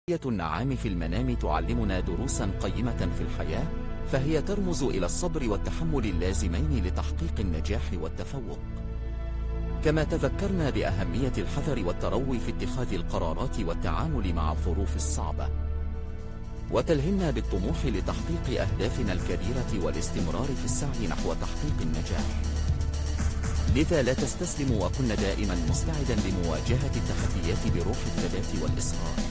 النعام في المنام تعلمنا دروسا قيمة في الحياة، فهي ترمز إلى الصبر والتحمل اللازمين لتحقيق النجاح والتفوق. كما تذكرنا بأهمية الحذر والتروي في اتخاذ القرارات والتعامل مع الظروف الصعبة، وتلهمنا بالطموح لتحقيق أهدافنا الكبيرة والاستمرار في السعي نحو تحقيق النجاح. لذا لا تستسلم، وكن دائما مستعدا لمواجهة التحديات بروح الثبات والإصرار.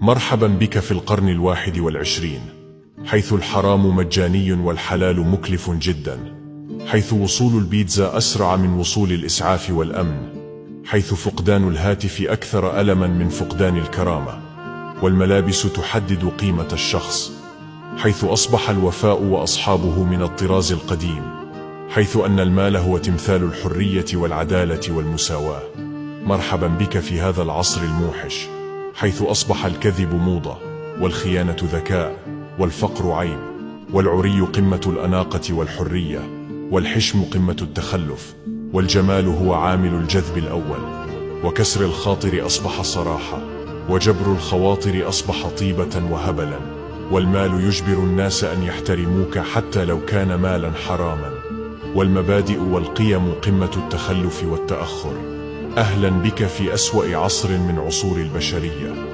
مرحبا بك في القرن 21، حيث الحرام مجاني والحلال مكلف جدا، حيث وصول البيتزا أسرع من وصول الإسعاف والأمن، حيث فقدان الهاتف أكثر ألما من فقدان الكرامة، والملابس تحدد قيمة الشخص، حيث أصبح الوفاء وأصحابه من الطراز القديم، حيث أن المال هو تمثال الحرية والعدالة والمساواة. مرحبا بك في هذا العصر الموحش، حيث أصبح الكذب موضة، والخيانة ذكاء، والفقر عيب، والعري قمة الأناقة والحرية، والحشم قمة التخلف، والجمال هو عامل الجذب الأول، وكسر الخاطر أصبح صراحة، وجبر الخواطر أصبح طيبة وهبلا، والمال يجبر الناس أن يحترموك حتى لو كان مالا حراما، والمبادئ والقيم قمة التخلف والتأخر. أهلا بك في أسوأ عصر من عصور البشرية.